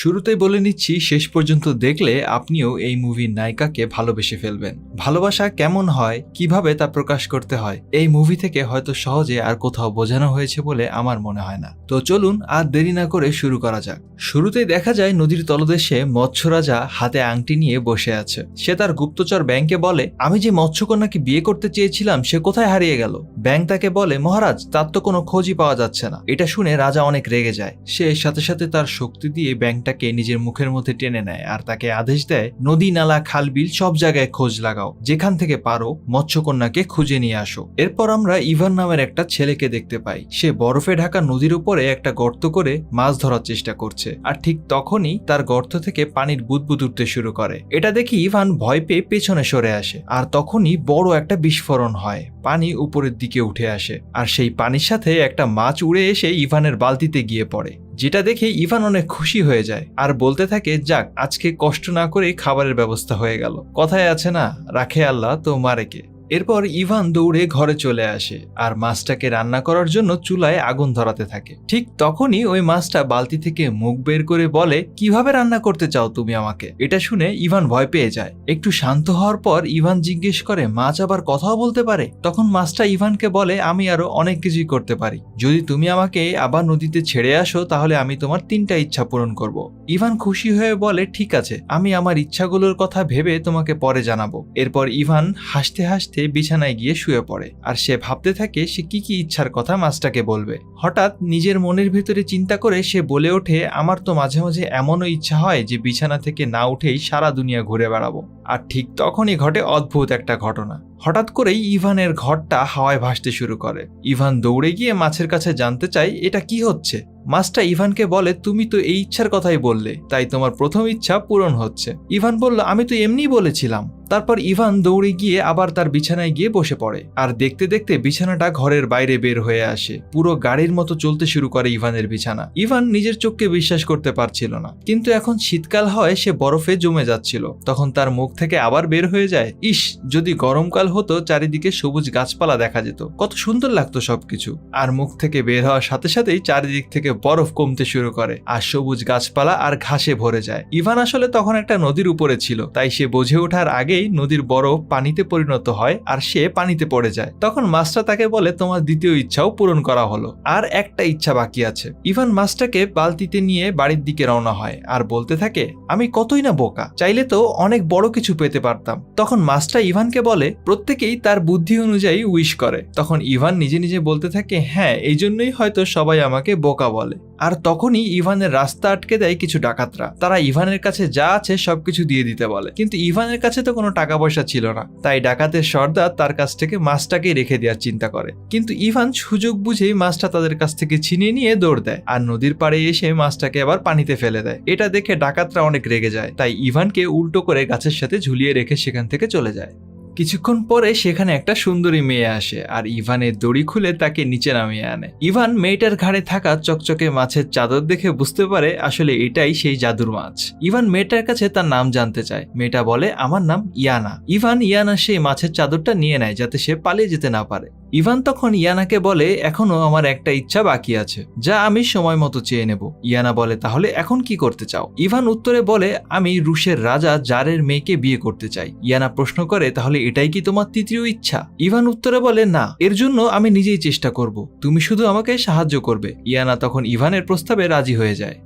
শুরুতেই বলে নিচ্ছি, শেষ পর্যন্ত দেখলে আপনিও এই মুভির নায়িকাকে ভালোবেসে ফেলবেন। ভালোবাসা কেমন হয়, কিভাবে তা প্রকাশ করতে হয়, এই মুভি থেকে হয়তো সহজে আর কোথাও বোঝানো হয়েছে বলে আমার মনে হয় না। তো চলুন আর দেরি না করে শুরু করা যাক। শুরুতেই দেখা যায় নদীর তলদেশে মৎস্য রাজা হাতে আংটি নিয়ে বসে আছে। সে তার গুপ্তচর ব্যাংকে বলে, আমি যে মৎস্যকন্যাকে বিয়ে করতে চেয়েছিলাম সে কোথায় হারিয়ে গেল। ব্যাংক তাকে বলে, মহারাজ তার তো কোনো খোঁজই পাওয়া যাচ্ছে না। এটা শুনে রাজা অনেক রেগে যায়। সে সাথে সাথে তার শক্তি দিয়ে ব্যাংকটাকে নিজের মুখের মধ্যে টেনে নেয় আর তাকে আদেশ দেয়, নদী নালা খাল বিল সব জায়গায় খোঁজ লাগাও, যেখান থেকে পারো মৎস্যকন্যাকে খুঁজে নিয়ে আসো। এরপর আমরা ইভান নামের একটা ছেলেকে দেখতে পাই। সে বরফে ঢাকা নদীর উপরে একটা গর্ত করে মাছ ধরার চেষ্টা করছে, আর ঠিক তখনই তার গর্ত থেকে পানির বুদবুদ উঠতে শুরু করে। এটা দেখে ইভান ভয় পেয়ে পেছনে সরে আসে, আর তখনই বড় একটা বিস্ফোরণ হয়। পানি উপরের দিকে উঠে আসে, আর সেই পানির সাথে একটা মাছ উড়ে এসে ইভানের বালতিতে গিয়ে পড়ে, যেটা দেখে ইভান অনেক খুশি হয়ে যায় আর বলতে থাকে, যাক, আজকে কষ্ট না করে খাবারের ব্যবস্থা হয়ে গেল। কথায় আছে না, রাখে আল্লাহ তো মারে কে। এরপর ইভান দৌড়ে ঘরে চলে আসে আর মাছটাকে রান্না করার জন্য চুলায় আগুন ধরাতে থাকে। ঠিক তখনই ওই মাছটা বালতি থেকে মুখ বের করে বলে, কিভাবে রান্না করতে চাও তুমি আমাকে। এটা শুনে ইভান ভয় পেয়ে যায়। একটু শান্ত হওয়ার পর ইভান জিজ্ঞেস করে, মাছ আবার কথাও বলতে পারে? তখন মাছটা ইভানকে বলে, আমি আরো অনেক কিছুই করতে পারি। যদি তুমি আমাকে আবার নদীতে ছেড়ে আসো তাহলে আমি তোমার 3টা ইচ্ছা পূরণ করব। ইভান খুশি হয়ে বলে, ঠিক আছে, আমি আমার ইচ্ছাগুলোর কথা ভেবে তোমাকে পরে জানাবো। এরপর ইভান হাসতে হাসতে বিছানায় গিয়ে শুয়ে পড়ে, আর সে ভাবতে থাকে সে কি কি ইচ্ছার কথা মাছটাকে বলবে। হঠাৎ নিজের মনের ভিতরে চিন্তা করে সে বলে ওঠে, আমার তো মাঝে মাঝে এমনও ইচ্ছা হয় যে বিছানা থেকে না উঠেই সারা দুনিয়া ঘুরে বেড়াবো। আর ঠিক তখনই ঘটে অদ্ভুত একটা ঘটনা। হঠাৎ করেই ইভানের ঘরটা হাওয়ায় ভাসতে শুরু করে। ইভান দৌড়ে গিয়ে মাছের কাছে জানতে চায় এটা কি হচ্ছে। মাছটা ইভানকে বলে, তুমি তো এই ইচ্ছার কথাই বললে, তাই তোমার প্রথম ইচ্ছা পূরণ হচ্ছে। ইভান বলল, আমি তো এমনিই বলেছিলাম। তারপর ইভান দৌড়ে গিয়ে আবার তার বিছানায় গিয়ে বসে পড়ে, আর দেখতে দেখতে বিছানাটা ঘরের বাইরে বের হয়ে আসে। পুরো গাড়ির মতো চলতে শুরু করে ইভানের বিছানা। ইভান নিজের চোখকে বিশ্বাস করতে পারছিল না, কিন্তু এখন শীতকাল হয় সে বরফে জমে যাচ্ছিল। তখন তার মুখ থেকে আবার বের হয়ে যায়, ইস, যদি গরমকাল হতো, চারিদিকে সবুজ গাছপালা দেখা যেত, কত সুন্দর লাগতো সবকিছু। আর মুখ থেকে বের হওয়ার সাথে সাথেই চারিদিক থেকে বরফ কমতে শুরু করে আর সবুজ গাছপালা আর ঘাসে ভরে যায়। ইভান আসলে তখন একটা নদীর উপরে ছিল, তাই সে বুঝে ওঠার আগেই নদীর বরফ পানিতে পরিণত হয় আর সে পানিতে পড়ে যায়। তখন মাছটা তাকে বলে, তোমার দ্বিতীয় ইচ্ছাও পূরণ করা হলো, আর একটা ইচ্ছা বাকি আছে। ইভান মাছটাকে বালতিতে নিয়ে বাড়ির দিকে রওনা হয় আর বলতে থাকে, আমি কতই না বোকা, চাইলে তো অনেক বড় কিছু পেতে পারতাম। তখন মাছটা ইভানকে বলে, প্রত্যেকেই তার বুদ্ধি অনুযায়ী উইশ করে। তখন ইভান নিজে নিজে বলতে থাকে, হ্যাঁ, এই জন্যই হয়তো সবাই আমাকে বোকা বলে। আর তখনই ইভানের রাস্তা আটকে দেয় কিছু ডাকাতরা। তারা ইভানের কাছে যা আছে সবকিছু দিয়ে দিতে বলে, কিন্তু ইভানের কাছে তো কোনো টাকা পয়সা ছিল না। তাই ডাকাতের সর্দার তার কাছ থেকে মাছটাকে রেখে দেওয়ার চিন্তা করে, কিন্তু ইভান সুযোগ বুঝেই মাছটা তাদের কাছ থেকে ছিনিয়ে নিয়ে দৌড় দেয় আর নদীর পাড়ে এসে মাছটাকে আবার পানিতে ফেলে দেয়। এটা দেখে ডাকাতরা অনেক রেগে যায়, তাই ইভানকে উল্টো করে গাছের সাথে ঝুলিয়ে রেখে সেখান থেকে চলে যায়। কিছুক্ষণ পরে সেখানে একটা সুন্দরী মেয়ে আসে আর ইভানের দড়ি খুলে তাকে নিচে নামিয়ে আনে। ইভান মেয়েটার ঘাড়ে থাকা চকচকে মাছের চাদর দেখে বুঝতে পারে আসলে এটাই সেই জাদুর মাছ। ইভান মেয়েটার কাছে তার নাম জানতে চায়। মেয়েটা বলে, আমার নাম ইয়ানা। ইভান ইয়ানা সেই মাছের চাদরটা নিয়ে নেয় যাতে সে পালিয়ে যেতে না পারে। ইভান তখন ইয়ানাকে বলে, এখনো আমার একটা ইচ্ছা বাকি আছে, যা আমি সময় মতো চেয়ে নেব। ইয়ানা বলে, তাহলে এখন কি করতে চাও? ইভান উত্তরে বলে, আমি রুশের রাজা জারের মেয়েকে বিয়ে করতে চাই। ইয়ানা প্রশ্ন করে, তাহলে এটাই কি তোমার তৃতীয় ইচ্ছা? ইভান উত্তরে বলে, না, এর জন্য আমি নিজেই চেষ্টা করব, তুমি শুধু আমাকে সাহায্য করবে। ইয়ানা তখন ইভানের প্রস্তাবে রাজি হয়ে যায়।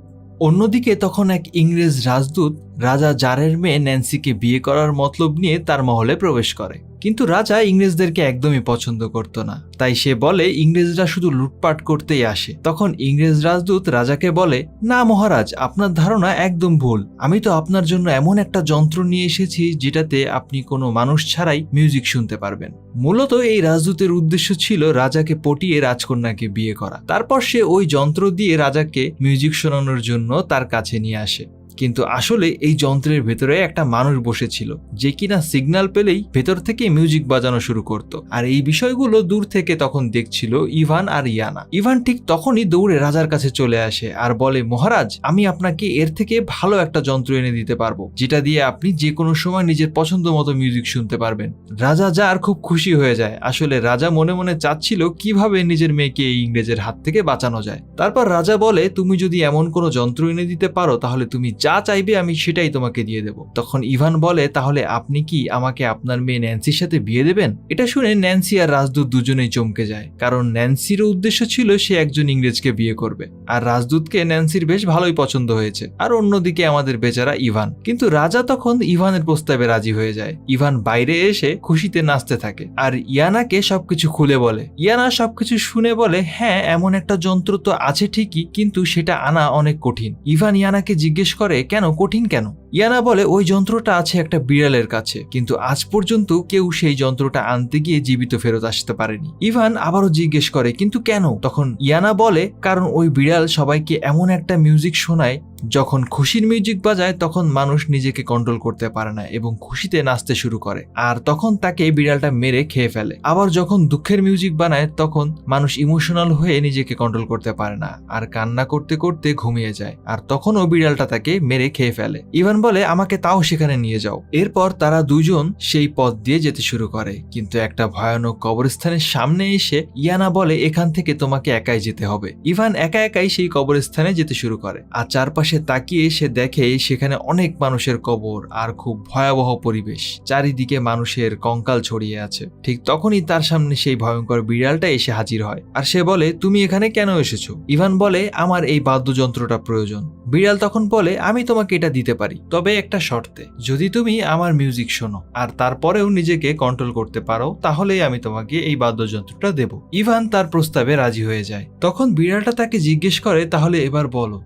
অন্যদিকে তখন এক ইংরেজ রাজদূত রাজা জারের মেয়ে ন্যান্সিকে বিয়ে করার মতলব নিয়ে তার মহলে প্রবেশ করে, কিন্তু রাজা ইংরেজদেরকে একদমই পছন্দ করত না। তাই সে বলে, ইংরেজরা শুধু লুটপাট করতেই আসে। তখন ইংরেজ রাজদূত রাজাকে বলে, না মহারাজ, আপনার ধারণা একদম ভুল। আমি তো আপনার জন্য এমন একটা যন্ত্র নিয়ে এসেছি যেটাতে আপনি কোনো মানুষ ছাড়াই মিউজিক শুনতে পারবেন। মূলত এই রাজদূতের উদ্দেশ্য ছিল রাজাকে পটিয়ে রাজকন্যাকে বিয়ে করা। তারপর সে ওই যন্ত্র দিয়ে রাজাকে মিউজিক শোনানোর জন্য তার কাছে নিয়ে আসে। কিন্তু আসলে এই যন্ত্রের ভেতরে একটা মানুষ বসেছিল যে কিনা সিগন্যাল পেলেই ভেতর থেকে মিউজিক বাজানো শুরু করত। আর এই বিষয়গুলো দূর থেকে তখন দেখছিল ইভান আর ইয়ানা। ইভান ঠিক তখনই দৌড়ে রাজার কাছে চলে আসে আর বলে, মহারাজ, আমি আপনাকে এর থেকে ভালো একটা যন্ত্র এনে দিতে পারবো, যেটা দিয়ে আপনি যে কোনো সময় নিজের পছন্দ মতো মিউজিক শুনতে পারবেন। রাজা যার খুব খুশি হয়ে যায়। আসলে রাজা মনে মনে চাচ্ছিল কিভাবে নিজের মেয়েকে এই ইংরেজের হাত থেকে বাঁচানো যায়। তারপর রাজা বলে, তুমি যদি এমন কোনো যন্ত্র এনে দিতে পারো তাহলে তুমি যা চাইবে আমি সেটাই তোমাকে দিয়ে দেবো। তখন ইভান বলে, তাহলে আপনি কি আমাকে আপনার মেয়ে ন্যান্সির সাথে বিয়ে দেবেন? এটা শুনে ন্যান্সি আর রাজদূত দুজনেই চমকে যায়, কারণ ন্যান্সির উদ্দেশ্য ছিল সে একজন ইংরেজকে বিয়ে করবে, আর রাজদূতকে ন্যান্সির বেশ ভালোই পছন্দ হয়েছে। আর অন্যদিকে আমাদের বেচারা ইভান। কিন্তু রাজা তখন ইভানের প্রস্তাবে রাজি হয়ে যায়। ইভান বাইরে এসে খুশিতে নাচতে থাকে আর ইয়ানাকে সবকিছু খুলে বলে। ইয়ানা সবকিছু শুনে বলে, হ্যাঁ, এমন একটা যন্ত্র তো আছে ঠিকই, কিন্তু সেটা আনা অনেক কঠিন। ইভান ইয়ানাকে জিজ্ঞেস করে, কেন কঠিন কেন? ইয়ানা বলে, ওই যন্ত্রটা আছে একটা বিড়ালের কাছে, কিন্তু আজ পর্যন্ত কেউ সেই যন্ত্রটা আনতে গিয়ে জীবিত ফেরত আসতে পারেনি। ইভান আবারও জিজ্ঞেস করে, কিন্তু কেন? তখন ইয়ানা বলে, কারণ ওই বিড়াল সবাইকে এমন একটা মিউজিক শোনায়, যখন খুশির মিউজিক বাজায় তখন মানুষ নিজেকে কন্ট্রোল করতে পারে না এবং খুশিতে নাচতে শুরু করে, আর তখন তাকে বিড়ালটা মেরে খেয়ে ফেলে। আবার যখন দুঃখের মিউজিক বানায় তখন মানুষ ইমোশনাল হয়ে নিজেকে কন্ট্রোল করতে পারে না আর কান্না করতে করতে ঘুমিয়ে যায়, আর তখনও বিড়ালটা তাকে মেরে খেয়ে ফেলে। ইভান বলে, আমাকে তাও সেখানে নিয়ে যাও। এরপর তারা দুজন সেই পথ দিয়ে যেতে শুরু করে, কিন্তু একটা ভয়ানক কবরস্থানের সামনে এসে ইয়ানা বলে, এখান থেকে তোমাকে একাই যেতে হবে। ইভান একা একাই সেই কবরস্থানে যেতে শুরু করে, আর চারপাশে তাকিয়ে সে দেখে সেখানে অনেক মানুষের কবর আর খুব ভয়াবহ পরিবেশ, চারিদিকে মানুষের কঙ্কাল ছড়িয়ে আছে। ঠিক তখনই তার সামনে সেই ভয়ঙ্কর বিড়ালটা এসে হাজির হয়, আর সে বলে, তুমি এখানে কেন এসেছো? ইভান বলে, আমার এই বাদ্যযন্ত্রটা প্রয়োজন। বিড়াল তখন বলে, আমি তোমাকে এটা দিতে পারি, তবে একটা শর্তে, যদি তুমি আমার মিউজিক শোনো আর তারপরেও নিজেকে কন্ট্রোল করতে পারো তাহলেই আমি তোমাকে এই বাদ্যযন্ত্রটা দেব। ইভান তার প্রস্তাবে রাজি হয়ে যায়। তখন বিড়ালটা তাকে জিজ্ঞেস করে, তাহলে এবার বলো,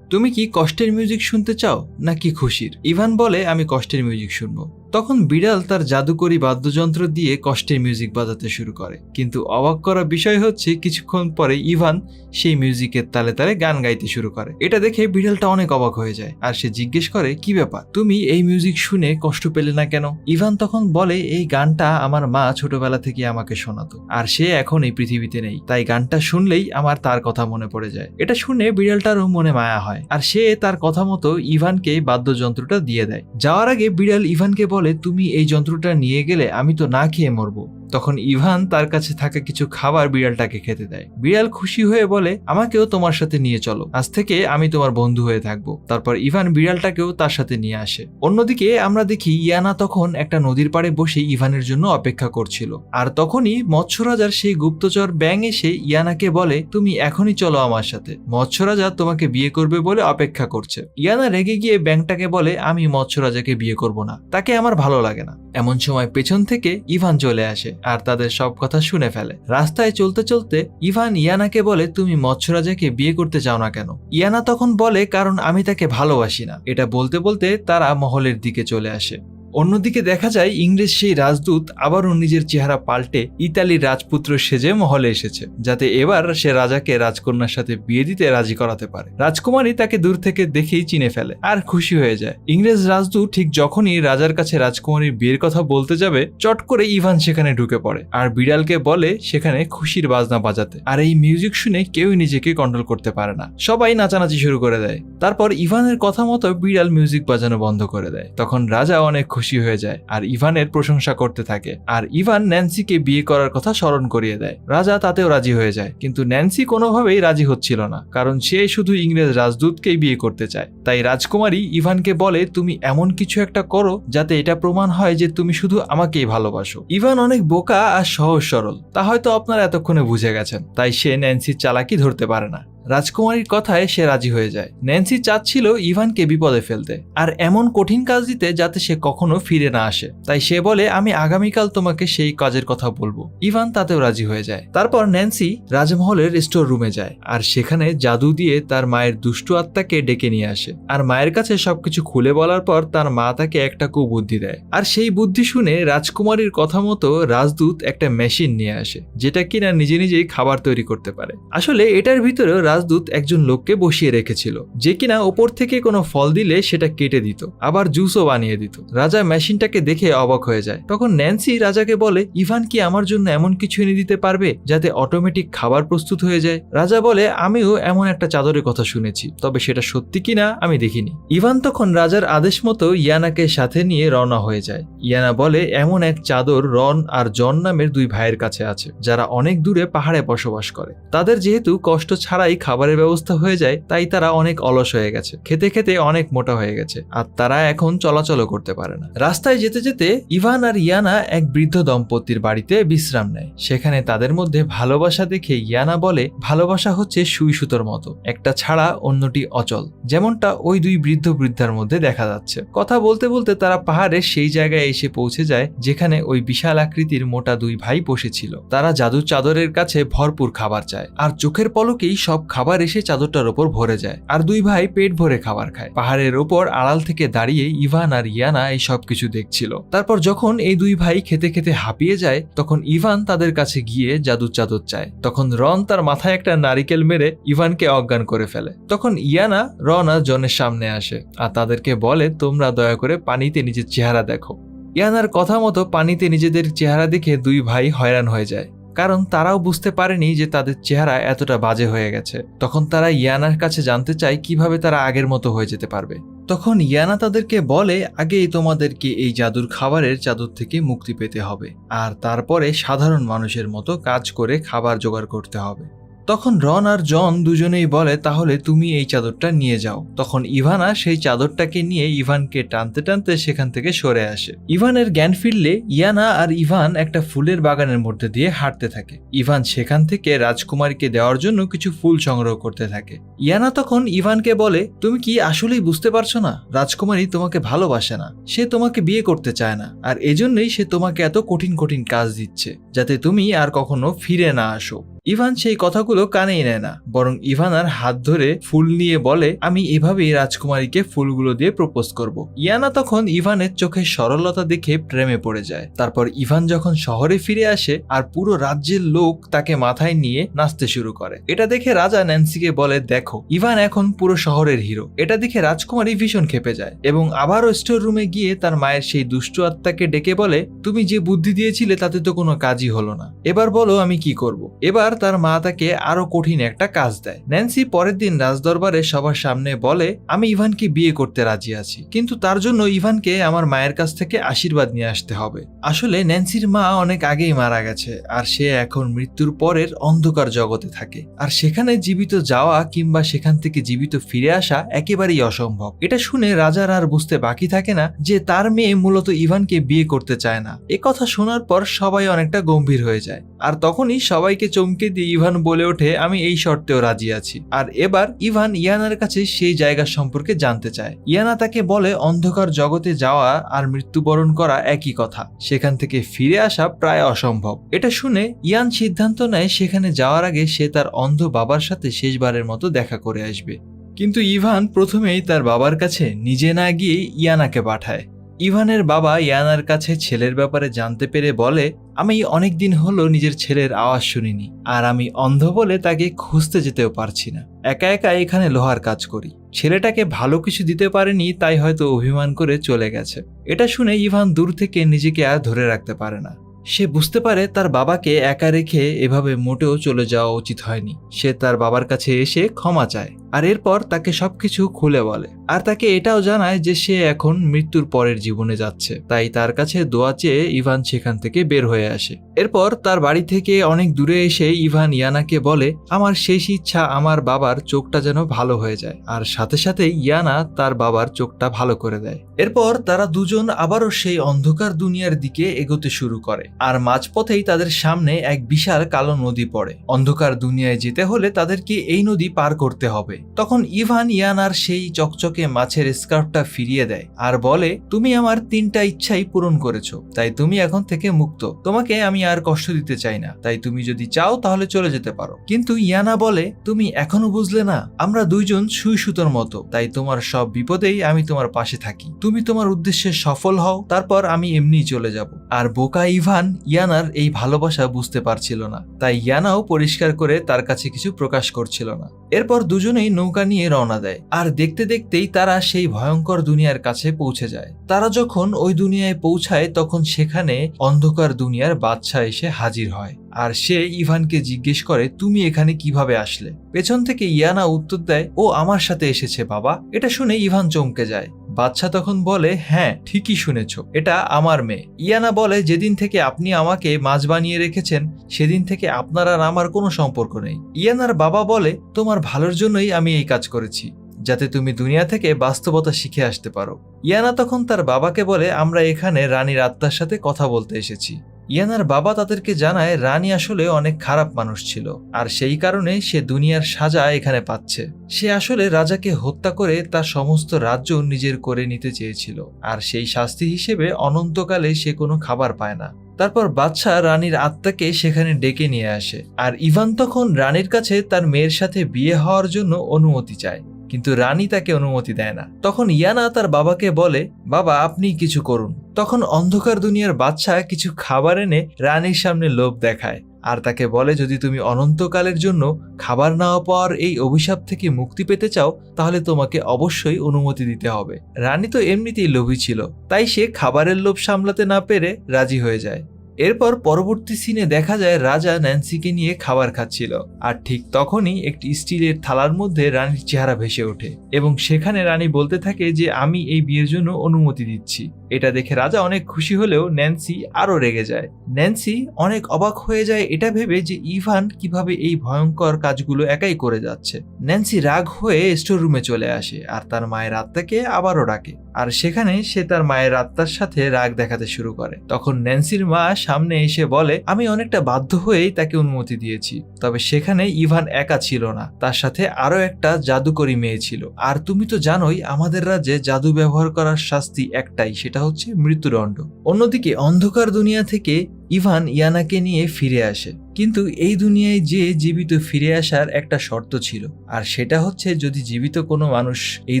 তুমি কি কষ্টের মিউজিক শুনতে চাও নাকি খুশির? ইভান বলে, আমি কষ্টের মিউজিক শুনবো। তখন বিড়াল তার জাদুকরি বাদ্যযন্ত্র দিয়ে কষ্টের মিউজিক বাজাতে শুরু করে, কিন্তু অবাক করা বিষয় হচ্ছে কিছুক্ষণ পরে ইভান সেই মিউজিকের তালে তালে গান গাইতে শুরু করে। এটা দেখে বিড়ালটা অনেক অবাক হয়ে যায় আর সে জিজ্ঞেস করে, কি ব্যাপার, তুমি এই মিউজিক শুনে কষ্ট পেলে না কেন? ইভান তখন বলে, এই গানটা আমার মা ছোটবেলা থেকে আমাকে শোনাতো, আর সে এখন এই পৃথিবীতে নেই, তাই গানটা শুনলেই আমার তার কথা মনে পড়ে যায়। এটা শুনে বিড়ালটারও মনে মায়া হয় আর সে তার কথা মতো ইভানকে বাদ্যযন্ত্রটা দিয়ে দেয়। যাওয়ার আগে বিড়াল ইভানকে বলে, তুমি এই যন্ত্রটা নিয়ে গেলে আমি তো না খেয়ে মরবো। তখন ইভান তার কাছে থাকা কিছু খাবার বিড়ালটাকে খেতে দেয়। বিড়াল খুশি হয়ে বলে, আমাকেও তোমার সাথে নিয়ে চলো, আজ থেকে আমি তোমার বন্ধু হয়ে থাকবো। তারপর ইভান বিড়ালটাকেও তার সাথে নিয়ে আসে। অন্যদিকে আমরা দেখি ইয়ানা তখন একটা নদীর পাড়ে বসে ইভানের জন্য অপেক্ষা করছিল, আর তখনই মৎস্যরাজার সেই গুপ্তচর ব্যাঙ এসে ইয়ানাকে বলে, তুমি এখনই চলো আমার সাথে, মৎস্যরাজা তোমাকে বিয়ে করবে বলে অপেক্ষা করছে। ইয়ানা রেগে গিয়ে ব্যাঙটাকে বলে, আমি মৎস্যরাজাকে বিয়ে করব না, তাকে আমার ভালো লাগে না। এমন সময় পেছন থেকে ইভান চলে আসে আর তাদের সব কথা শুনে ফেলে। রাস্তায় চলতে চলতে ইভান ইয়ানাকে বলে, তুমি মৎস্যরাজাকে বিয়ে করতে চাও না কেন? ইয়ানা তখন বলে, কারণ আমি তাকে ভালোবাসি না। এটা বলতে বলতে তারা মহলের দিকে চলে আসে। অন্যদিকে দেখা যায় ইংরেজ সেই রাজদূত আবারও নিজের চেহারা পাল্টে ইতালির রাজপুত্র সেজে মহলে এসেছে, যাতে এবার সে রাজাকে রাজকন্যার সাথে বিয়ে দিতে রাজি করাতে পারে। রাজকুমারী তাকে দূর থেকে দেখেই চিনে ফেলে আর খুশি হয়ে যায়। ইংরেজ রাজদূত ঠিক যখনই রাজার কাছে রাজকুমারীর বিয়ের কথা বলতে যাবে, চট করে ইভান সেখানে ঢুকে পড়ে আর বিড়ালকে বলে সেখানে খুশির বাজনা বাজাতে। আর এই মিউজিক শুনে কেউই নিজেকে কন্ট্রোল করতে পারে না, সবাই নাচানাচি শুরু করে দেয়। তারপর ইভানের কথা মতো বিড়াল মিউজিক বাজানো বন্ধ করে দেয়। তখন রাজা অনেক খুশি হয়ে যায় আর ইভানের প্রশংসা করতে থাকে, আর ইভান ন্যান্সিকে বিয়ে করার কথা স্মরণ করিয়ে দেয়। রাজা তাতেও রাজি হয়ে যায়, কিন্তু ন্যান্সি কোনোভাবেই রাজি হচ্ছিল না, কারণ সে শুধু ইংরেজ রাজদূতকেই বিয়ে করতে চায়। তাই রাজকুমারী ইভানকে বলে, তুমি এমন কিছু একটা করো যাতে এটা প্রমাণ হয় যে তুমি শুধু আমাকেই ভালোবাসো। ইভান অনেক বোকা আর সহজ সরল, তা হয়তো আপনারা এতক্ষণে বুঝে গেছেন, তাই সে ন্যান্সির চালাকি ধরতে পারে না। রাজকুমারীর কথায় সে রাজি হয়ে যায়। ন্যান্সি চাচ্ছিল ইভানকে বিপদে ফেলতে আর এমন কঠিন কাজ দিতে যাতে সে কখনো ফিরে না আসে, তাই সে বলে, আমি আগামীকাল তোমাকে সেই কাজের কথা বলবো। ইভান তাতেও রাজি হয়ে যায়। তারপর ন্যান্সি রাজমহলের স্টোর রুমে যায় আর সেখানে জাদু দিয়ে তার মায়ের দুষ্টু আত্মাকে ডেকে নিয়ে আসে, আর মায়ের কাছে সবকিছু খুলে বলার পর তার মা তাকে একটা কুবুদ্ধি দেয়। আর সেই বুদ্ধি শুনে রাজকুমারীর কথা মতো রাজদূত একটা মেশিন নিয়ে আসে, যেটা কিনা নিজে নিজেই খাবার তৈরি করতে পারে। আসলে এটার ভিতরেও রাজদূত একজন লোককে বসিয়ে রেখেছিল, যে কিনা ওপর থেকে কোনো ফল দিলে সেটা কেটে দিত, আবার জুসও বানিয়ে দিত। রাজা মেশিনটাকে দেখে অবাক হয়ে যায়। তখন ন্যান্সি রাজাকে বলে, ইভান কি আমার জন্য এমন কিছু এনে দিতে পারবে যাতে অটোমেটিক খাবার প্রস্তুত হয়ে যায়? রাজা বলে, আমিও এমন একটা চাদরের কথা শুনেছি, তবে সেটা সত্যি কিনা আমি দেখিনি। ইভান তখন রাজার আদেশ মতো ইয়ানাকে সাথে নিয়ে রওনা হয়ে যায়। ইয়ানা বলে, এমন এক চাদর রন আর জন নামের দুই ভাইয়ের কাছে আছে, যারা অনেক দূরে পাহাড়ে বসবাস করে। তাদের যেহেতু কষ্ট ছাড়াই খাবারের ব্যবস্থা হয়ে যায়, তাই তারা অনেক অলস হয়ে গেছে, খেতে খেতে অনেক মোটা হয়ে গেছে, আর তারা এখন চলাচলও করতে পারে না। রাস্তায় যেতে যেতে ইভান আর ইয়ানা এক বৃদ্ধ দম্পতির বাড়িতে বিশ্রাম নেয়। সেখানে তাদের মধ্যে ভালোবাসা দেখে ইয়ানা বলে, ভালোবাসা হচ্ছে সুই সুতোর মতো, একটা ছাড়া অন্যটি অচল, যেমনটা ওই দুই বৃদ্ধ বৃদ্ধার মধ্যে দেখা যাচ্ছে। কথা বলতে বলতে তারা পাহাড়ের সেই জায়গায় এসে পৌঁছে যায় যেখানে ওই বিশাল আকৃতির মোটা দুই ভাই বসেছিল। তারা জাদুর চাদরের কাছে ভরপুর খাবার চায়, আর চোখের পলকেই সব খাবার এসে চাদরটার ওপর ভরে যায়, আর দুই ভাই পেট ভরে খাবার খায়। পাহাড়ের ওপর আড়াল থেকে দাঁড়িয়ে ইভান আর ইয়ানা এই সব কিছু দেখছিল। তারপর যখন এই দুই ভাই খেতে খেতে হাঁপিয়ে যায়, তখন ইভান তাদের কাছে গিয়ে জাদুর চাদর চায়। তখন রন তার মাথায় একটা নারিকেল মেরে ইভানকে অজ্ঞান করে ফেলে। তখন ইয়ানা রন আর জনের সামনে আসে আর তাদেরকে বলে, তোমরা দয়া করে পানিতে নিজের চেহারা দেখো। ইয়ানার কথা মতো পানিতে নিজেদের চেহারা দেখে দুই ভাই হয়রান হয়ে যায়, কারণ তারাও বুঝতে পারেনি যে তাদের চেহারা এতটা বাজে হয়ে গেছে। তখন তারা ইয়ানার কাছে জানতে চায় কিভাবে তারা আগের মতো হয়ে যেতে পারবে। তখন ইয়ানা তাদেরকে বলে, আগেই তোমাদেরকে এই জাদুর খাবারের চাদর থেকে মুক্তি পেতে হবে, আর তারপরে সাধারণ মানুষের মতো কাজ করে খাবার জোগাড় করতে হবে। তখন রন আর জন দুজনেই বলে, তাহলে তুমি এই চাদরটা নিয়ে যাও। তখন ইভানা সেই চাদরটাকে নিয়ে ইভানকে টানতে টানতে সেখান থেকে সরে আসে। ইভানের জ্ঞান ফিরলে ইয়ানা আর ইভান একটা ফুলের বাগানের মধ্যে দিয়ে হাঁটতে থাকে। ইভান সেখান থেকে রাজকুমারীকে দেওয়ার জন্য কিছু ফুল সংগ্রহ করতে থাকে। ইয়ানা তখন ইভানকে বলে, তুমি কি আসলেই বুঝতে পারছো না? রাজকুমারী তোমাকে ভালোবাসে না, সে তোমাকে বিয়ে করতে চায় না, আর এজন্যই সে তোমাকে এত কঠিন কঠিন কাজ দিচ্ছে, যাতে তুমি আর কখনো ফিরে না আসো। ইভান সেই কথাগুলো কানেই নেয় না, বরং ইভানার হাত ধরে ফুল নিয়ে বলে, আমি এভাবেই রাজকুমারীকে ফুলগুলো দিয়ে প্রপোজ করব। ইয়ানা তখন ইভানের চোখের সরলতা দেখে প্রেমে পড়ে যায়। তারপর ইভান যখন শহরে ফিরে আসে আর পুরো রাজ্যের লোক তাকে মাথায় নিয়ে নাচতে শুরু করে। এটা দেখে রাজা ন্যান্সিকে বলে, দেখো ইভান এখন পুরো শহরের হিরো। এটা দেখে রাজকুমারী ভীষণ ক্ষেপে যায় এবং আবারও স্টোর রুমে গিয়ে তার মায়ের সেই দুষ্ট আত্মাকে ডেকে বলে, তুমি যে বুদ্ধি দিয়েছিলে তাতে তো কোনো কাজই হলো না, এবার বলো আমি কি করব। এবার তার মা তাকে আরো কঠিন একটা কাজ দেয়। ন্যান্সি পরের দিন রাজদরবারে সবার সামনে বলে, আমি ইভানকে বিয়ে করতে রাজি আছি, কিন্তু তার জন্য ইভানকে আমার মায়ের কাছ থেকে আশীর্বাদ নিয়ে আসতে হবে। আসলে ন্যান্সির মা অনেক আগেই মারা গেছে, আর সে এখন মৃত্যুর পরের অন্ধকার জগতে থাকে, আর সেখানে জীবিত যাওয়া কিংবা সেখান থেকে জীবিত ফিরে আসা একেবারেই অসম্ভব। এটা শুনে রাজার আর বুঝতে বাকি থাকে না যে তার মেয়ে মূলত ইভানকে বিয়ে করতে চায় না। এ কথা শোনার পর সবাই অনেকটা গম্ভীর হয়ে যায়, আর তখনই সবাইকে চমকে দিয়ে ইভান বলে ওঠে, আমি এই শর্তেও রাজি আছি। আর এবার ইভান ইয়ানার কাছে সেই জায়গা সম্পর্কে জানতে চায়। ইয়ানা তাকে বলে, অন্ধকার জগতে যাওয়া আর মৃত্যুবরণ করা একই কথা, সেখান থেকে ফিরে আসা প্রায় অসম্ভব। এটা শুনে ইয়ান সিদ্ধান্ত নেয় সেখানে যাওয়ার আগে সে তার অন্ধ বাবার সাথে শেষবারের মতো দেখা করে আসবে। কিন্তু ইভান প্রথমেই তার বাবার কাছে নিজে না গিয়ে ইয়ানাকে পাঠায়। ইভানের বাবা ইয়ানার কাছে ছেলের ব্যাপারে জানতে পেরে বলে, আমি অনেকদিন হলো নিজের ছেলের আওয়াজ শুনিনি, আর আমি অন্ধ বলে তাকে খুঁজতে যেতেও পারছি না। একা একা এখানে লোহার কাজ করি। ছেলেটাকে ভালো কিছু দিতে পারেনি, তাই হয়তো অভিমান করে চলে গেছে। এটা শুনে ইভান দূর থেকে নিজেকে আর ধরে রাখতে পারে না। সে বুঝতে পারে তার বাবাকে একা রেখে এভাবে মোটেও চলে যাওয়া উচিত হয়নি। সে তার বাবার কাছে এসে ক্ষমা চায়, আর এরপর তাকে সবকিছু খুলে বলে, আর তাকে এটাও জানায় যে সে এখন মৃত্যুর পরের জীবনে যাচ্ছে। তাই তার কাছে দোয়া চেয়ে ইভান সেখান থেকে বের হয়ে আসে। এরপর তার বাড়ি থেকে অনেক দূরে এসে ইভান ইয়ানাকে বলে, আমার শেষ ইচ্ছা আমার বাবার চোখটা যেন ভালো হয়ে যায়, আর সাথে সাথে ইয়ানা তার বাবার চোখটা ভালো করে দেয়। এরপর তারা দুজন আবারও সেই অন্ধকার দুনিয়ার দিকে এগোতে শুরু করে, আর মাঝপথেই তাদের সামনে এক বিশাল কালো নদী পড়ে। অন্ধকার দুনিয়ায় যেতে হলে তাদেরকে এই নদী পার করতে হবে। তখন ইভান ইয়ানার সেই চকচকে মাছের স্কার্ফটা ফিরিয়ে দেয় আর বলে, তুমি আমার 3টা ইচ্ছাই পূরণ করেছো, তাই তুমি এখন থেকে মুক্ত। তোমাকে আমি আর কষ্ট দিতে চাই না, তাই তুমি যদি চাও তাহলে চলে যেতে পারো। কিন্তু ইয়ানা বলে, তুমি এখনো বুঝলে না, আমরা দুইজন সুই সুতোর মতো, তাই তোমার সব বিপদেই আমি তোমার পাশে থাকি। তুমি তোমার উদ্দেশ্যে সফল হও, তারপর আমি এমনিই চলে যাব। আর বোকা ইভান ইয়ানার এই ভালোবাসা বুঝতে পারছিল না, তাই ইয়ানাও পরিষ্কার করে তার কাছে কিছু প্রকাশ করছিল না। এরপর দুজনেই নৌকা নিয়ে রওনা দেয়, আর দেখতে দেখতেই তারা সেই ভয়ঙ্কর দুনিয়ার কাছে পৌঁছে যায়। তারা যখন ওই দুনিয়ায় পৌঁছায় তখন সেখানে অন্ধকার দুনিয়ার বাদশা এসে হাজির হয়, আর সে ইভানকে জিজ্ঞেস করে তুমি এখানে কিভাবে আসলে। পেছন থেকে ইয়ানা উত্তর দেয় ও আমার সাথে এসেছে বাবা। এটা শুনে ইভান চমকে যায়। বাদশা তখন বলে হ্যাঁ ঠিকই শুনেছ, এটা আমার মেয়ে। ইয়ানা বলে যেদিন থেকে আপনি আমাকে মাছ বানিয়ে রেখেছেন সেদিন থেকে আপনার আর আমার কোনো সম্পর্ক নেই। ইয়ানার বাবা বলে তোমার ভালোর জন্যই আমি এই কাজ করেছি, যাতে তুমি দুনিয়া থেকে বাস্তবতা শিখে আসতে পারো। ইয়ানা তখন তার বাবাকে বলে আমরা এখানে রানীর আত্মার সাথে কথা বলতে এসেছি। ইয়ানার বাবা তাদেরকে জানায় রানী আসলে অনেক খারাপ মানুষ ছিল, আর সেই কারণে সে দুনিয়ার সাজা এখানে পাচ্ছে। সে আসলে রাজাকে হত্যা করে তার সমস্ত রাজ্য নিজের করে নিতে চেয়েছিল, আর সেই শাস্তি হিসেবে অনন্তকালে সে কোনো খাবার পায় না। তারপর বাদশা রানীর আত্মাকে সেখানে ডেকে নিয়ে আসে, আর ইভান তখন রানীর কাছে তার মেয়ের সাথে বিয়ে হওয়ার জন্য অনুমতি চায়, কিন্তু রানী তাকে অনুমতি দেয় না। তখন ইয়ানা তার বাবাকে বলে বাবা আপনি কিছু করুন। তখন অন্ধকার দুনিয়ার বাদশা কিছু খাবার এনে রানীর সামনে লোভ দেখায়, আর তাকে বলে যদি তুমি অনন্তকালের জন্য খাবার না পাওয়ার এই অভিশাপ থেকে মুক্তি পেতে চাও তাহলে তোমাকে অবশ্যই অনুমতি দিতে হবে। রানী তো এমনিতেই লোভী ছিল, তাই সে খাবারের লোভ সামলাতে না পেরে রাজি হয়ে যায়। এরপর পরবর্তী সিনে দেখা যায় রাজা ন্যান্সিকে নিয়ে খাবার খাচ্ছিল, আর ঠিক তখনই একটি স্টিলের থালার মধ্যে রানীর চেহারা ভেসে ওঠে, এবং সেখানে রানী বলতে থাকে যে আমি এই বিয়ের জন্য অনুমতি দিচ্ছি। এটা দেখে রাজা অনেক খুশি হলেও ন্যান্সি আরো রেগে যায়। ন্যান্সি অনেক অবাক হয়ে যায় এটা ভেবে যে ইভান কিভাবে এই ভয়ঙ্কর কাজগুলো একাই করে যাচ্ছে। ন্যান্সি রাগ হয়ে স্টোর রুমে চলে আসে, আর তার মায়ের আত্মাকে আবারও ডাকে, আর সেখানে সে তার মায়ের আত্মার সাথে রাগ দেখাতে শুরু করে। তখন ন্যান্সির মা সামনে এসে বলে আমি অনেকটা বাধ্য হয়েই তাকে অনুমতি দিয়েছি, তবে সেখানে ইভান একা ছিল না, তার সাথে আরো একটা জাদুকরী মেয়ে ছিল। আর তুমি তো জানোই আমাদের রাজ্যে জাদু ব্যবহার করার শাস্তি একটাই, সেটা হচ্ছে মৃত্যুদণ্ড। অন্যদিকে অন্ধকার দুনিয়া থেকে ইভান ইয়ানাকে নিয়ে ফিরে আসে, কিন্তু এই দুনিয়ায় যে জীবিত ফিরে আসার একটা শর্ত ছিল, আর সেটা হচ্ছে যদি জীবিত কোনো মানুষ এই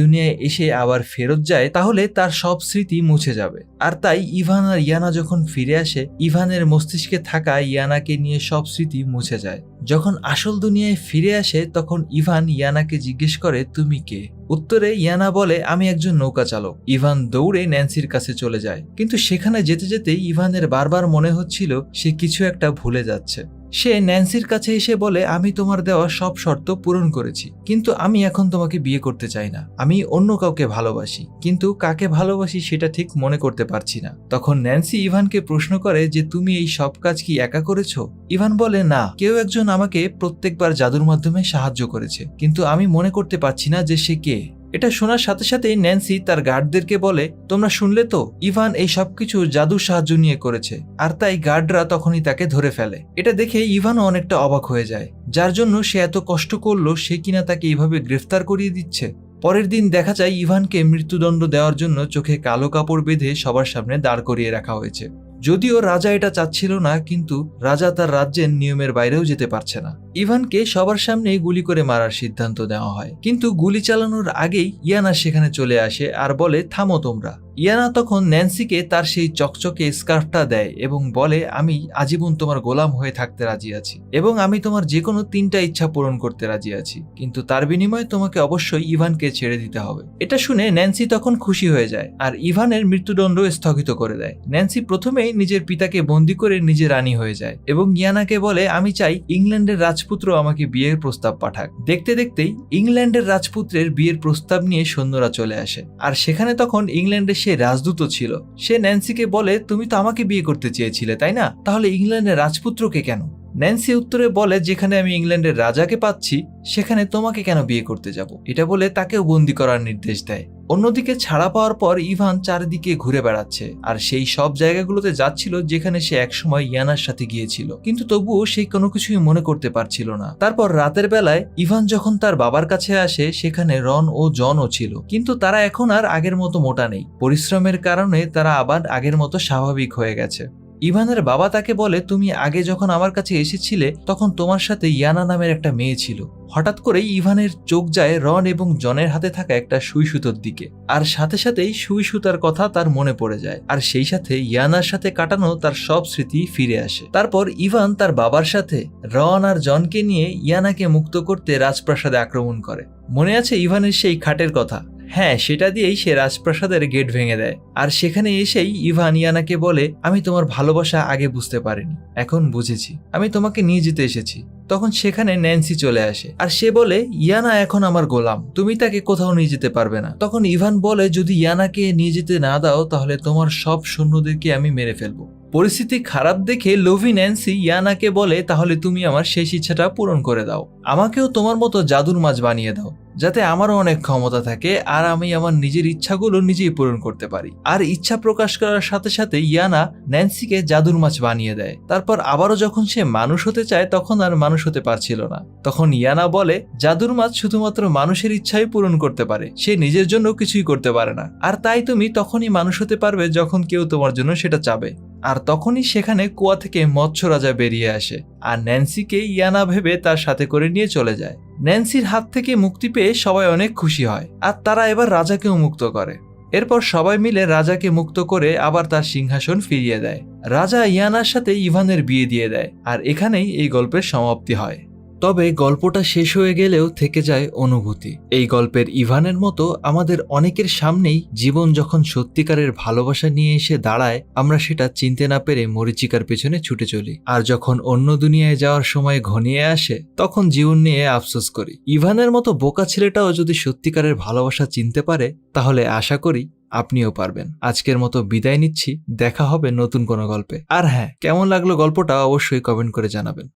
দুনিয়ায় এসে আবার ফেরত যায় তাহলে তার সব স্মৃতি মুছে যাবে। আর তাই ইভান আর ইয়ানা যখন ফিরে আসে ইভানের মস্তিষ্কে থাকা ইয়ানাকে নিয়ে সব স্মৃতি মুছে যায়। যখন আসল দুনিয়ায় ফিরে আসে তখন ইভান ইয়ানাকে জিজ্ঞেস করে তুমি কে। উত্তরে ইয়ানা বলে আমি একজন নৌকা চালক। ইভান দৌড়ে ন্যান্সির কাছে চলে যায়, কিন্তু সেখানে যেতে যেতে ইভানের বারবার মনে হচ্ছিল সে কিছু একটা ভুলে যাচ্ছে। সে ন্যান্সির কাছে এসে বলে আমি তোমার দেওয়া সব শর্ত পূরণ করেছি, কিন্তু আমি এখন তোমাকে বিয়ে করতে চাই না। আমি অন্য কাউকে ভালোবাসি, কিন্তু কাকে ভালোবাসি সেটা ঠিক মনে করতে পারছি না। তখন ন্যান্সি ইভানকে প্রশ্ন করে যে তুমি এই সব কাজ কি একা করেছো? ইভান বলে না, কেউ একজন আমাকে প্রত্যেকবার জাদুর মাধ্যমে সাহায্য করেছে, কিন্তু আমি মনে করতে পারছি না যে সে কে। এটা শোনার সাথে সাথেই ন্যান্সি তার গার্ডদেরকে বলে তোমরা শুনলে তো, ইভান এই সবকিছু জাদুর সাহায্য নিয়ে করেছে। আর তাই গার্ডরা তখনই তাকে ধরে ফেলে। এটা দেখে ইভানও অনেকটা অবাক হয়ে যায়, যার জন্য সে এত কষ্ট করলো সে কিনা তাকে এইভাবে গ্রেফতার করিয়ে দিচ্ছে। পরের দিন দেখা যায় ইভানকে মৃত্যুদণ্ড দেওয়ার জন্য চোখে কালো কাপড় বেঁধে সবার সামনে দাঁড় করিয়ে রাখা হয়েছে। যদিও রাজা এটা চাচ্ছিল না, কিন্তু রাজা তার রাজ্যের নিয়মের বাইরেও যেতে পারছে না। ইভানকে সবার সামনে গুলি করে মারার সিদ্ধান্ত নেওয়া হয়, কিন্তু গুলি চালানোর আগেই ইয়ানা সেখানে চলে আসে আর বলে থামো তোমরা। ইয়ানা তখন ন্যান্সিকে তার সেই চকচকে স্কার্ফটা দেয় এবং বলে আমি আজীবন তোমার গোলাম হয়ে থাকতে রাজি আছি, এবং আমি তোমার যে কোনো 3টা ইচ্ছা পূরণ করতে রাজি আছি, কিন্তু তার বিনিময়ে তোমাকে অবশ্যই ইভানকে ছেড়ে দিতে হবে। এটা শুনে ন্যান্সি তখন খুশি হয়ে যায় আর ইভানের মৃত্যুদণ্ড স্থগিত করে দেয়। ন্যান্সি প্রথমেই নিজের পিতাকে বন্দী করে নিজে রানী হয়ে যায় এবং ইয়ানাকে বলে আমি চাই ইংল্যান্ডের রাজপুত্র আমাকে বিয়ের প্রস্তাব পাঠাক। দেখতে দেখতেই ইংল্যান্ডের রাজপুত্রের বিয়ের প্রস্তাব নিয়ে সৈন্যরা চলে আসে, আর সেখানে তখন ইংল্যান্ডের সে রাজদূত ছিল। সে ন্যান্সিকে বলে তুমি তো আমাকে বিয়ে করতে চেয়েছিলে তাই না, তাহলে ইংল্যান্ডের রাজপুত্রকে কেন? ন্যান্সি উত্তরে বলে যেখানে আমি ইংল্যান্ডের রাজাকে পাচ্ছি সেখানে তোমাকে কেন বিয়ে করতে যাব। এটা বলে তাকেও বন্দী করার নির্দেশ দেয়। অন্যদিকে ছাড়া পাওয়ার পর ইভান চারিদিকে ঘুরে বেড়াচ্ছে, আর সেই সব জায়গাগুলোতে যাচ্ছিল যেখানে সে একসময় ইয়ানার সাথে গিয়েছিল, কিন্তু তবুও সে কোনো কিছুই মনে করতে পারছিল না। তারপর রাতের বেলায় ইভান যখন তার বাবার কাছে আসে সেখানে রন ও জনও ছিল, কিন্তু তারা এখন আর আগের মতো মোটা নেই। পরিশ্রমের কারণে তারা আবার আগের মতো স্বাভাবিক হয়ে গেছে। ইভানের বাবা তাকে বলে, তুমি আগে যখন আমার কাছে এসেছিলে তখন তোমার সাথে ইয়ানা নামের একটা মেয়ে ছিল। হঠাৎ করেই ইভানের চোখ যায় রন এবং জনের হাতে থাকা একটা সুই সুতোর দিকে, আর সাথে সাথেই সুই সুতার কথা তার মনে পড়ে যায়, আর সেই সাথে ইয়ানার সাথে কাটানো তার সব স্মৃতি ফিরে আসে। তারপর ইভান তার বাবার সাথে রন আর জনকে নিয়ে ইয়ানাকে মুক্ত করতে রাজপ্রাসাদে আক্রমণ করে। মনে আছে ইভানের সেই খাটের কথা? হ্যাঁ, সেটা দিয়েই সে রাজপ্রাসাদের গেট ভেঙে দেয়। আর সেখানে এসেই ইভান ইয়ানাকে বলে, আমি তোমার ভালোবাসা আগে বুঝতে পারিনি, এখন বুঝেছি, আমি তোমাকে নিয়ে যেতে এসেছি। তখন সেখানে ন্যান্সি চলে আসে আর সে বলে, ইয়ানা এখন আমার গোলাম, তুমি তাকে কোথাও নিয়ে যেতে পারবে না। তখন ইভান বলে, যদি ইয়ানাকে নিয়ে যেতে না দাও তাহলে তোমার সব সৈন্যদেরকে আমি মেরে ফেলবো। পরিস্থিতি খারাপ দেখে লোভী ন্যান্সি ইয়ানাকে বলে, তাহলে তুমি আমার শেষ ইচ্ছাটা পূরণ করে দাও, আমাকেও তোমার মতো জাদুর মাছ বানিয়ে দাও, যাতে আমারও অনেক ক্ষমতা থাকে আর আমি আমার নিজের ইচ্ছাগুলো নিজেই পূরণ করতে পারি। আর ইচ্ছা প্রকাশ করার সাথে সাথে ইয়ানা ন্যান্সিকে জাদুর মাছ বানিয়ে দেয়। তারপর আবারও যখন সে মানুষ হতে চায় তখন আর মানুষ হতে পারছিল না। তখন ইয়ানা বলে, জাদুর মাছ শুধুমাত্র মানুষের ইচ্ছাই পূরণ করতে পারে, সে নিজের জন্য কিছুই করতে পারে না। আর তাই তুমি তখনই মানুষ হতে পারবে যখন কেউ তোমার জন্য সেটা চাবে। আর তখনই সেখানে কুয়া থেকে মৎস্য রাজা বেরিয়ে আসে আর ন্যান্সিকে ইয়ানা ভেবে তার সাথে করে নিয়ে চলে যায়। ন্যান্সির হাত থেকে মুক্তি পেয়ে সবাই অনেক খুশি হয় আর তারা এবার রাজাকেও মুক্ত করে। এরপর সবাই মিলে রাজাকে মুক্ত করে আবার তার সিংহাসন ফিরিয়ে দেয়। রাজা ইয়ানার সাথে ইভানের বিয়ে দিয়ে দেয় আর এখানেই এই গল্পের সমাপ্তি হয়। তবে গল্পটা শেষ হয়ে গেলেও থেকে যায় অনুভূতি। এই গল্পের ইভানের মতো আমাদের অনেকের সামনেই জীবন যখন সত্যিকারের ভালোবাসা নিয়ে এসে দাঁড়ায়, আমরা সেটা চিনতে না পেরে মরীচিকার পেছনে ছুটে চলি। আর যখন অন্য দুনিয়ায় যাওয়ার সময় ঘনিয়ে আসে তখন জীবন নিয়ে আফসোস করি। ইভানের মতো বোকা ছেলেটাও যদি সত্যিকারের ভালোবাসা চিনতে পারে তাহলে আশা করি আপনিও পারবেন। আজকের মতো বিদায় নিচ্ছি, দেখা হবে নতুন কোনো গল্পে। আর হ্যাঁ, কেমন লাগলো গল্পটা অবশ্যই কমেন্ট করে জানাবেন।